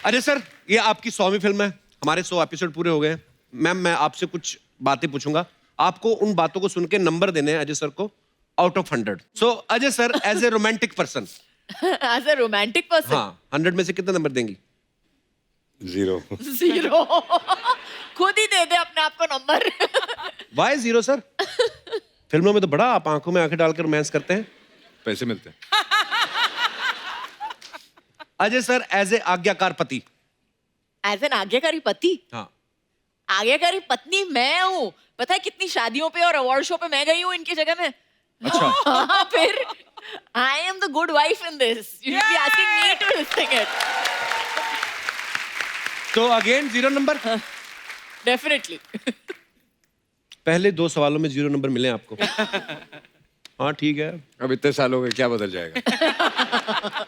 Ajay sir, ये आपकी 100वीं film है, हमारे 100 एपिसोड पूरे हो गए हैं। मैम, मैं आपसे कुछ बातें पूछूंगा, आपको उन बातों को सुन के नंबर देने हैं अजय सर को out of 100। So Ajay sir, as a romantic person, as a romantic person, हाँ, 100 में से कितना नंबर देंगी? 0। 0। खुद ही दे दे अपने आप को नंबर। Y 0 sir? फिल्मों में तो बड़ा आप आंखों में आंखें डालकर रोमांस करते हैं। पैसे मिलते हैं। अजय सर, एज ए आज्ञाकार पति। एज एन आज्ञाकारी पति? हाँ। आज्ञाकारी पत्नी मैं हूँ। पता है कितनी शादियों पे और अवार्ड शो पे मैं गई हूँ इनकी जगह में। अच्छा। हाँ, फिर I am the good wife in this. You should be asking me to think it. तो अगेन 0 नंबर? डेफिनेटली। पहले 2 सवालों में 0 नंबर मिले आपको। हाँ, ठीक है। अब इतने साल हो गए, क्या बदल जाएगा?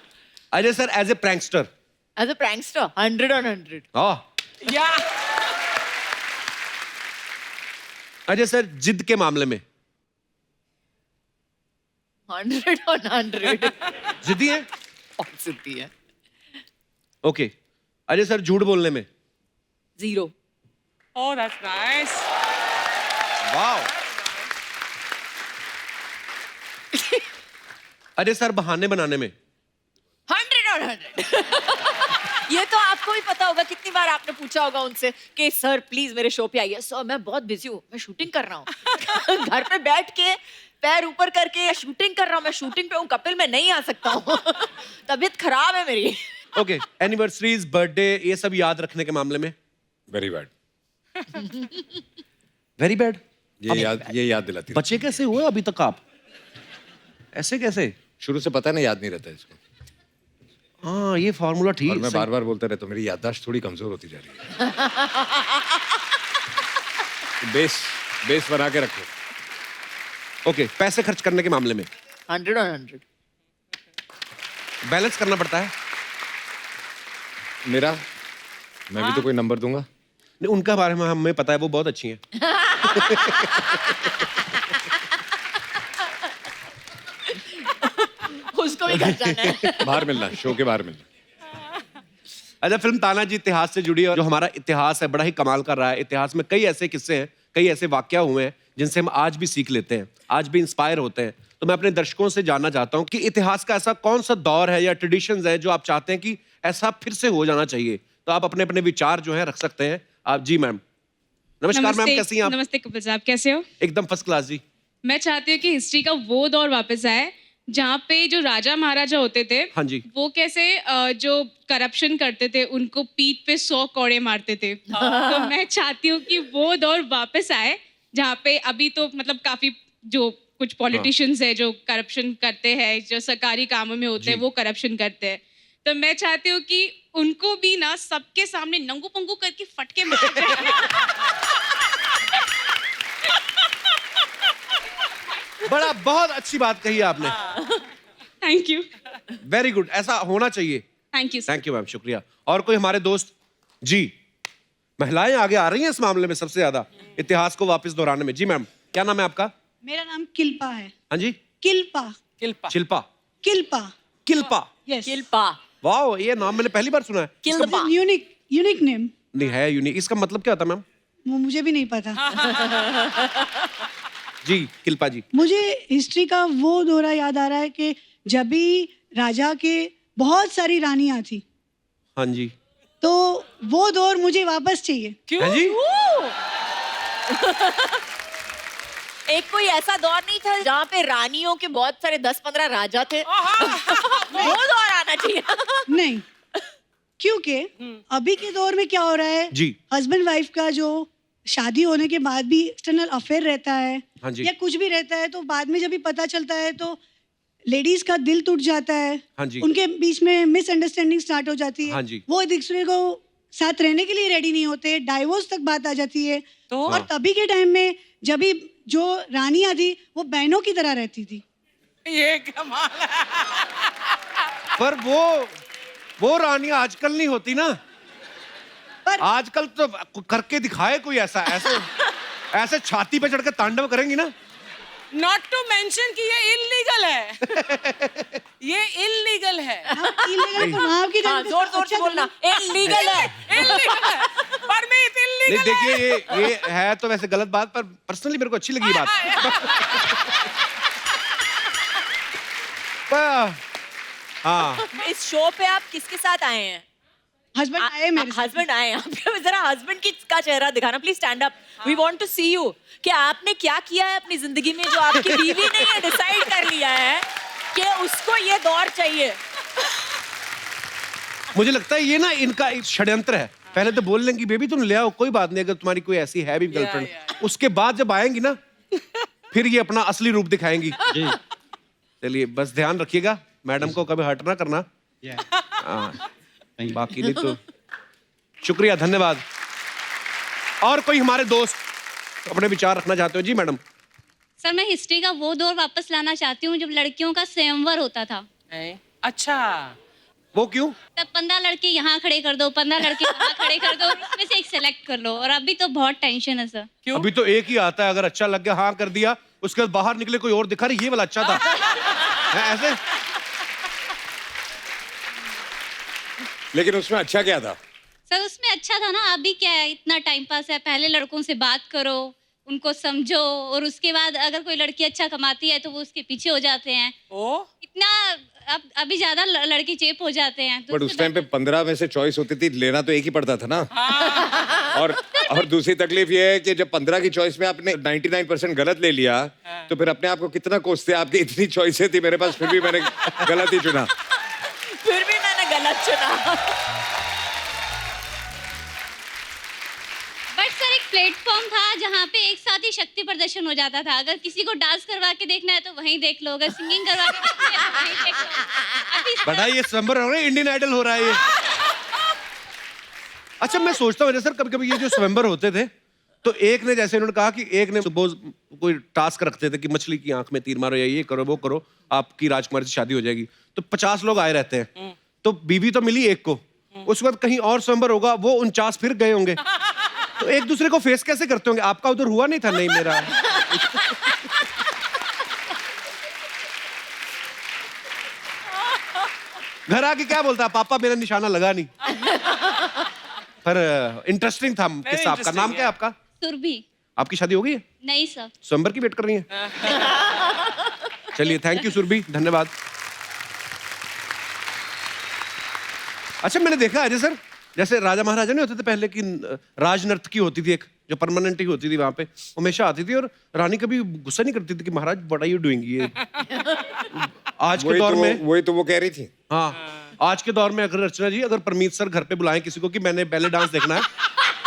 Ajay sir, as a prankster. As a prankster 100 on 100। हाँ। या अजय सर, जिद के मामले में 100 on 100। जिद्दी है? बहुत सिद्धि है। ओके। अजय सर, झूठ बोलने में 0। Oh, that's nice. Wow. Ajay sir, बहाने बनाने में 100 on 100। ये तो आपको भी पता होगा, कितनी बार आपने पूछा होगा उनसे कि सर प्लीज मेरे शो पे आइए। सर मैं बहुत बिजी हूँ, मैं शूटिंग कर रहा हूँ। घर पे बैठ के पैर ऊपर करके शूटिंग कर रहा हूँ, मैं शूटिंग पे हूँ, कपिल मैं नहीं आ सकता हूँ। तबीयत खराब है मेरी। ओके। एनिवर्सरीज, बर्थडे, ये सब याद रखने के मामले में वेरी बैड। Very bad. ये याद दिलाती है। बचे कैसे हुए अभी तक आप? ऐसे कैसे? शुरू से पता है ना, याद नहीं रहता इसको। हाँ, ये फॉर्मूला ठीक और मैं सही। बार बार बोलता रहता हूँ, मेरी याददाश्त थोड़ी कमजोर होती जा रही है। बेस बना के रखो। ओके। पैसे खर्च करने के मामले में 100 on 100। बैलेंस करना पड़ता है। मेरा मैं भी तो कोई नंबर दूंगा। नहीं, उनका बारे में हमें पता है, वो बहुत अच्छी हैं। उसको भी घर जाना है। बाहर मिलना, शो के बाहर मिलना। अच्छा, फिल्म तानाजी इतिहास से जुड़ी है, और जो हमारा इतिहास है बड़ा ही कमाल कर रहा है। इतिहास में कई ऐसे किस्से हैं, कई ऐसे वाकया हुए हैं जिनसे हम आज भी सीख लेते हैं, आज भी इंस्पायर होते हैं। तो मैं अपने दर्शकों से जानना चाहता हूँ कि इतिहास का ऐसा कौन सा दौर है या ट्रेडिशंस है जो आप चाहते हैं कि ऐसा फिर से हो जाना चाहिए। तो आप अपने अपने विचार जो है रख सकते हैं आप। जी मैम। नमस्कार मैम, कैसी हैं आप? नमस्ते कपिल साहब, कैसे हो? एकदम फर्स्ट क्लास जी। मैं चाहती हूँ कि हिस्ट्री का वो दौर वापस आए जहाँ पे जो राजा महाराजा होते थे, हाँ जी। वो कैसे जो करप्शन करते थे उनको पीठ पे 100 कौड़े मारते थे। तो मैं चाहती हूँ कि वो दौर वापस आए जहाँ पे अभी तो मतलब काफी जो कुछ पॉलिटिशियंस है जो करप्शन करते हैं, जो सरकारी कामों में होते हैं वो करप्शन करते हैं। तो मैं चाहती हूँ कि उनको भी ना सबके सामने नंगू पंगू करके फटके मार दें। बड़ा बहुत अच्छी बात कही आपने। Thank you. वेरी गुड, ऐसा होना चाहिए। Thank you. Thank you ma'am, शुक्रिया। और कोई हमारे दोस्त? जी, महिलाएं आगे आ रही हैं इस मामले में सबसे ज्यादा, इतिहास को वापस दोहराने में। जी मैम, क्या नाम है आपका? मेरा नाम किल्पा है। हाँ जी। Kilpa. Kilpa. Shilpa. Kilpa. Kilpa. Yes. Kilpa. Wow, ये नाम मैंने पहली बार सुना है। किल्पा। Unique name. नहीं है यूनिक, इसका मतलब क्या होता है मैम? वो मुझे भी नहीं पता। जी किल्पा जी। मुझे हिस्ट्री का वो दौरा याद आ रहा है कि जब भी राजा के बहुत सारी रानियां थी, हाँ जी। तो वो दौर मुझे वापस चाहिए। क्यों? हाँ जी। एक कोई ऐसा दौर नहीं था जहाँ पे रानियों के बहुत सारे 10-15 राजा थे? वो दौर आना चाहिए। नहीं, क्योंकि अभी के दौर में क्या हो रहा है, जी। हस्बैंड वाइफ का जो शादी होने के बाद भी एक्सटर्नल अफेयर रहता है, हाँ जी। या कुछ भी रहता है, तो बाद में जब भी पता चलता है तो लेडीज का दिल टूट जाता है। हाँ जी। उनके बीच में मिसअंडरस्टैंडिंग स्टार्ट हो जाती है। हाँ जी। वो एक दूसरे को साथ रहने के लिए रेडी नहीं होते, डाइवोर्स तक बात आ जाती है। तो? और तभी के टाइम में जब भी जो रानियां थी वो बहनों की तरह रहती थी। ये कमाल है। पर वो रानियां आजकल नहीं होती ना। पर आजकल तो करके दिखाए कोई ऐसा, ऐसे ऐसे छाती पे चढ़ के तांडव करेंगी ना। नॉट टू मेंशन कि ये इलीगल है। ये इलीगल है। इलीगल तो माँ की हाँ, जगह जोर जोर से बोलना, इलीगल है। इलीगल है। परमीत नहीं इलीगल देखिए ये है तो वैसे गलत बात, पर पर्सनली मेरे को अच्छी लगी ये बात। हाँ इस शो पे आप किसके साथ आए हैं? हस्बैंड आए मेरे साथ। हस्बैंड आए हैं आपके। जरा हस्बैंड का चेहरा दिखाना please, stand up, we want to see you. कि आपने क्या किया है अपनी जिंदगी में जो आपकी बीवी ने ये डिसाइड कर लिया है कि उसको ये दौर चाहिए। मुझे लगता है ये ना इनका एक षड्यंत्र है। पहले तो बोल लेंगी बेबी तुम ले आओ, कोई बात नहीं, अगर तुम्हारी कोई ऐसी है भी गर्लफ्रेंड। उसके बाद जब आएंगी ना फिर ये अपना असली रूप दिखाएंगी। चलिए बस ध्यान रखिएगा, मैडम को कभी हर्ट ना करना। हाँ, बाकी नहीं तो शुक्रिया, धन्यवाद। और कोई हमारे दोस्त अपने विचार रखना चाहते हो? जी मैडम। सर मैं हिस्ट्री का वो दौर वापस लाना चाहती हूँ जब लड़कियों का स्वयंवर होता था। अच्छा, वो क्यों? तब 15 लड़के यहाँ खड़े कर दो, 15 लड़के वहाँ खड़े कर दो, उसमें से एक सेलेक्ट कर लो। और अभी तो बहुत टेंशन है सर। क्यों? अभी तो एक ही आता है, अगर अच्छा लग गया हाँ कर दिया, उसके बाद बाहर निकले कोई और दिखा रही ये वाला अच्छा था। है ऐसे? लेकिन उसमें अच्छा क्या था? सर उसमें अच्छा था ना, अभी क्या है, इतना टाइम पास है। पहले लड़कों से बात करो, उनको समझो, और उसके बाद अगर कोई लड़की अच्छा कमाती है तो वो उसके पीछे हो जाते हैं। ओ इतना अब अभी ज्यादा लड़के चेप हो जाते हैं। तो बट उस टाइम पे 15 में से चॉइस होती थी, लेना तो एक ही पड़ता था ना। और दूसरी तकलीफ ये है कि जब 15 की चॉइस में आपने 99% गलत ले लिया तो फिर अपने आप को कितना कोसते। आपकी इतनी चॉइसें थी मेरे पास, फिर भी मैंने गलत ही चुना। फिर भी मैंने गलत चुना। बट सर एक प्लेटफॉर्म था जहाँ पे एक साथ ही शक्ति प्रदर्शन हो जाता था। अगर किसी को डांस करवा के देखना है तो वहीं देख लो, अगर सिंगिंग करवा के देखना है तो वहीं देख लो। अभी बड़ा ये स्वयंवर हो रहा है, इंडियन आइडल हो रहा है ये। अच्छा मैं सोचता हूँ सर, कभी कभी ये जो स्वयंवर होते थे तो एक ने, जैसे उन्होंने कहा कि एक ने सपोज कोई टास्क रखते थे कि मछली की आंख में तीर मारो या ये करो वो करो, आपकी राजकुमारी से शादी हो जाएगी। तो 50 लोग आए रहते हैं, तो बीवी तो मिली एक को, उसके बाद कहीं और स्वयंवर होगा, वो 49 फिर गए होंगे। तो एक दूसरे को फेस कैसे करते होंगे? आपका उधर हुआ नहीं था? नहीं मेरा। घर आके क्या बोलता, पापा मेरा निशाना लगा नहीं। पर इंटरेस्टिंग था किस्सा। आपका नाम क्या है आपका? सुरभि। आपकी शादी हो गई है? नहीं सर। स्वयंवर की वेट कर रही हैं? चलिए थैंक यू सुरभि, धन्यवाद। अच्छा मैंने देखा अजय सर, जैसे राजा महाराजा नहीं होते थे पहले की, राजनर्तकी होती थी एक जो परमानेंट ही होती थी वहां पे, हमेशा आती थी और रानी कभी गुस्सा नहीं करती थी कि महाराज व्हाट आर यू डूइंग ये। आज के दौर में वही तो वो कह रही थी। हाँ, आज के दौर में अगर अर्चना जी, अगर परमीत सर घर पे बुलाएं किसी को कि मैंने बैले डांस देखना है,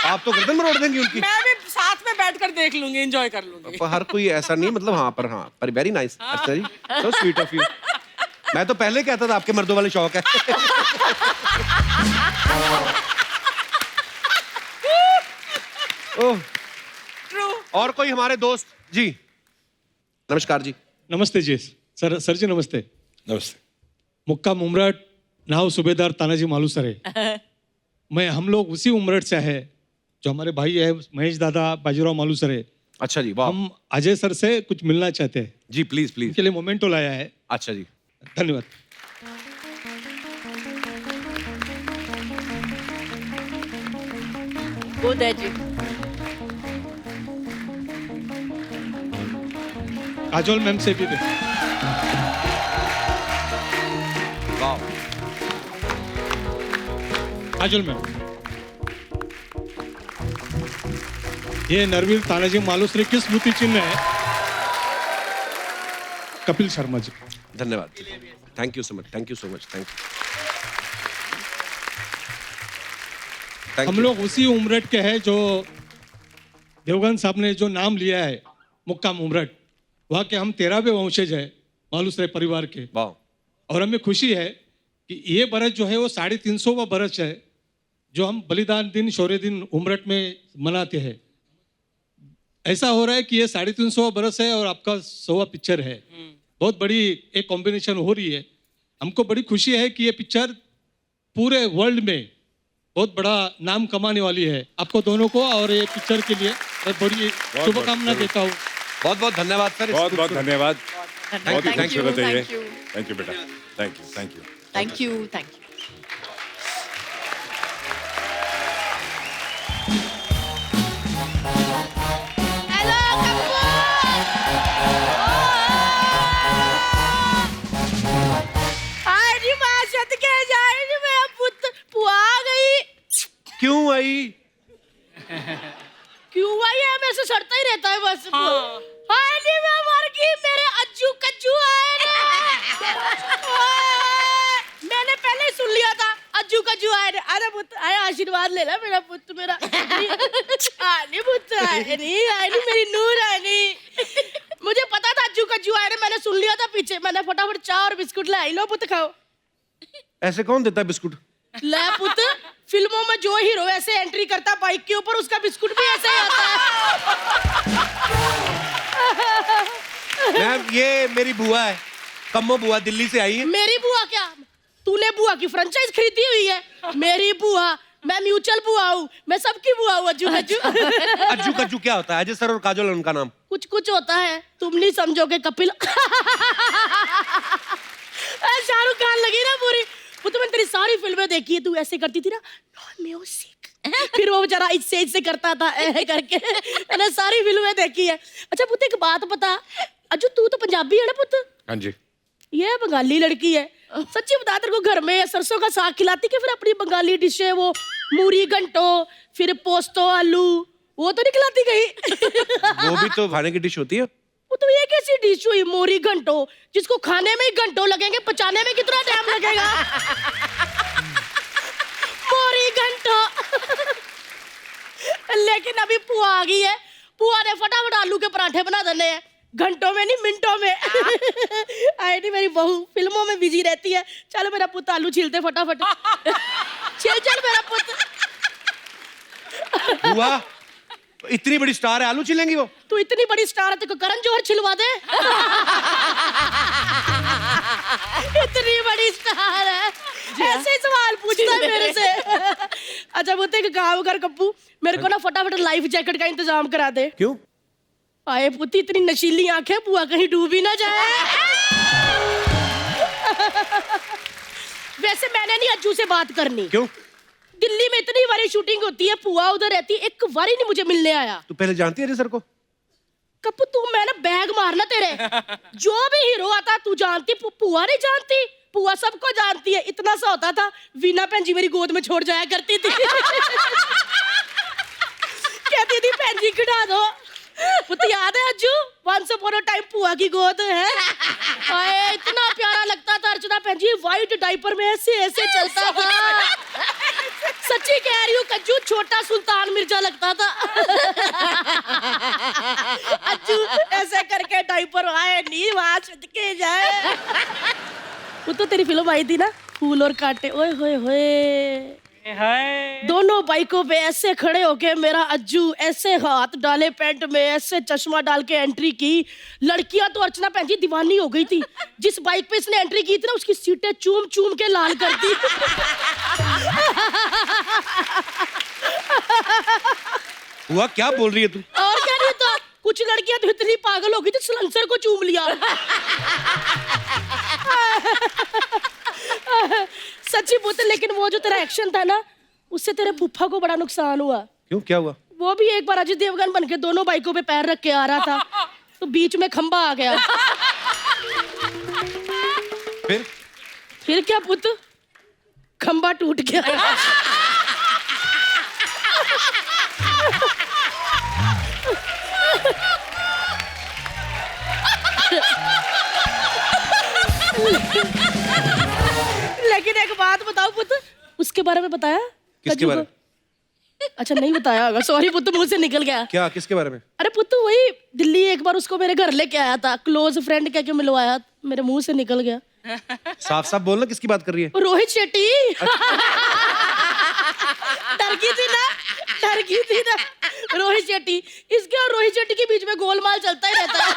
आप तो गर्दन मरोड़ देंगी उनकी। मैं भी साथ में बैठकर देख लूंगी, एंजॉय कर लूंगी। पर हर कोई ऐसा नहीं, मतलब हाँ पर very nice Archana ji, so sweet of you. मैं तो पहले कहता था आपके मर्दों वाले शौक है। ओह, और कोई हमारे दोस्त? जी नमस्कार जी। नमस्ते जी। सर जी नमस्ते। नमस्ते। मुक्काम उमरठ, नाव सूबेदार तानाजी मालूसरे। हम लोग उसी उमरठ से है जो हमारे भाई है महेश दादा बाजीराव मालूसरे। अच्छा जी, वाह। हम अजय सर से कुछ मिलना चाहते हैं। जी प्लीज प्लीज। इनके लिए मोमेंटो लाया है। अच्छा जी, धन्यवाद। गुड है जी। काजोल मैम से भी दे। वाह। काजोल मैम, ये नरवीर तानाजी मालूसरे की स्मृति चिन्ह है। कपिल शर्मा जी। धन्यवाद, thank you so much, thank you so much, thank you. हम लोग उसी उमरठ के हैं जो देवगन साहब ने जो नाम लिया है मुक्काम उमरठ, वहाँ के हम 13वें वंशज है मालूसरे परिवार के। वाह। और हमें खुशी है कि ये बरस जो है वो 350वां बरस है जो हम बलिदान दिन शौर्य दिन उमरठ में मनाते हैं। ऐसा हो रहा है कि ये 350वां बरस है और आपका 100वां पिक्चर है। बहुत बड़ी एक कॉम्बिनेशन हो रही है। हमको बड़ी खुशी है कि ये पिक्चर पूरे वर्ल्ड में बहुत बड़ा नाम कमाने वाली है। आपको दोनों को और ये पिक्चर के लिए मैं बड़ी शुभकामना देता हूँ। बहुत बहुत धन्यवाद सर। बहुत बहुत धन्यवाद। बहुत ही Thank you, खूबसूरत है ये। thank you. थैंक यू बेटा, thank you, thank you. Thank you, thank you. अरे माँ सद के जाए नी मेरा पुत्र पुआ गई। क्यों आई? क्यों आई है? मेरे से सड़ता ही रहता है बस। अरे मैं मर गई, मेरे अज्जू कज्जू आए ना। मैंने पहले ही सुन लिया था अज्जू कज्जू आए ना। अरे पुत्र आए, आशीर्वाद ले ला मेरा पुत्र मेरा। आने पुत्र आए नहीं मेरी नूर आए नहीं। मुझे पता था अज्जू कज्जू आए ना, मैंने सुन लिया था पीछे। मैंने फटाफट चाय और बिस्कुट लाई। लो पुत्र खाओ। ऐसे कौन देता है बिस्कुट? ले पुत्र, फिल्मों में जो हीरो ऐसे एंट्री करता बाइक के ऊपर, उसका बिस्कुट भी ऐसे ही आता है। मैम ये मेरी बुआ है, कम्मो बुआ, दिल्ली से आई है। मेरी बुआ क्या? तूने बुआ की फ्रेंचाइज खरीदी हुई है? मेरी बुआ, मैं म्यूचुअल बुआ हूँ, मैं सबकी बुआ हूँ। अज्जू कज्जू। अज्जू कज्जू क्या होता है? अजय सर और काजोल है उनका नाम। कुछ कुछ होता है, तुम नहीं समझोगे कपिल। शाहरुख खान लगी ना पूरी। वो तो मैंने तेरी सारी फिल्में देखी है, तू ऐसे करती थी ना म्यूजिक, फिर वो बेचारा इससे करता था करके। मैंने सारी फिल्में देखी है। अच्छा पुत्र एक बात बता, अज्जू तू तो पंजाबी है ना पुत्र? हाँ जी। ये बंगाली लड़की है। सच्ची बता, तेरे को घर में सरसों का साग खिलाती कि फिर अपनी बंगाली डिश है वो मूरी घंटो, फिर पोस्तो आलू, वो तो नहीं खिलाती कहीं? वो भी तो खाने की डिश होती है। वो तो ये कैसी डिश हुई मोरी घंटो, जिसको खाने में ही घंटों लगेंगे, पचाने में कितना टाइम लगेगा? मोरी घंटो। लेकिन अभी पुआ आ गई है, पुआ ने फटाफट आलू के पराठे बना देने हैं, घंटों में नहीं मिनटों में। आई नहीं मेरी बहू फिल्मों में बिजी रहती है। चलो मेरा पुत्र आलू छीलते फटाफट। चल मेरा पुत्र। बुआ इतनी बड़ी स्टार है, आलू छिलेंगी वो? तू इतनी बड़ी स्टार है, तेरे को करण जौहर छिलवा दे। इतनी बड़ी स्टार है, ऐसे सवाल पूछता है मेरे से। अच्छा वो एक काम कर कप्पू, मेरे को ना फटाफट लाइफ जैकेट का इंतजाम करा दे। क्यों? आए पुती, इतनी नशीली आंखें, बुआ कहीं डूब ही ना जाए। वैसे मैंने नहीं अज्जू से बात करनी। क्यों? दिल्ली में इतनी बारी शूटिंग होती है, पुआ उधर रहती है, एक बारी नहीं मुझे मिलने आया। तू पहले जानती है अजय सर को? कप्पू तू, मैं ना बैग मारना तेरे। जो भी हीरो आता तू जानती, पुआ नहीं जानती? पुआ सबको जानती है। इतना सा होता था, वीना भैन जी मेरी गोद में छोड़ जाया करती थी। कहती थी भैन जी खिड़ा दो। पुत याद है Ajju, once upon a time पुआ की गोद है। आए इतना प्यारा लगता था अर्चना भैन जी, व्हाइट डायपर में ऐसे ऐसे चलता था। सच्ची कह रही हूँ कज्जू, छोटा सुल्तान मिर्जा लगता था। अज्जू ऐसे करके डायपर आए नी वहां के जाए। वो तो तेरी फिल्म आई थी ना, फूल और कांटे। ओए होए होए, दोनों बाइकों पे ऐसे खड़े होके मेरा अज्जू ऐसे हाथ डाले पैंट में, ऐसे चश्मा डाल के एंट्री की। लड़कियां तो अर्चना भैन जी दीवानी हो गई थी। जिस बाइक पे इसने एंट्री की थी ना, उसकी सीटें चूम चूम के लाल कर दी। हुआ क्या बोल रही है तू? और क्या नहीं तो, कुछ लड़कियां तो इतनी पागल हो गई थी, सलेंसर को चूम लिया। सच्ची पुत्र, लेकिन वो जो तेरा एक्शन था ना, उससे तेरे फूफा को बड़ा नुकसान हुआ। क्यों, क्या हुआ? वो भी एक बार अजय देवगन बन के दोनों बाइकों पे पैर रख के आ रहा था, तो बीच में खंबा आ गया। फिर क्या पुत्र, खंबा टूट गया। लेकिन एक बात बताओ पुत्र, उसके बारे में बताया? किसके बारे में? अच्छा नहीं बताया होगा, सॉरी पुत्र, मुंह से निकल गया। क्या, किसके बारे में? अरे पुत्र वही दिल्ली एक बार उसको मेरे घर लेके आया था, क्लोज फ्रेंड कह के मिलवाया, मेरे मुंह से निकल गया। साफ साफ बोलना, किसकी बात कर रही है? रोहित शेट्टी। डर गई थी ना रोहित शेट्टी। इसके और रोहित शेट्टी के बीच में गोलमाल चलता ही रहता है।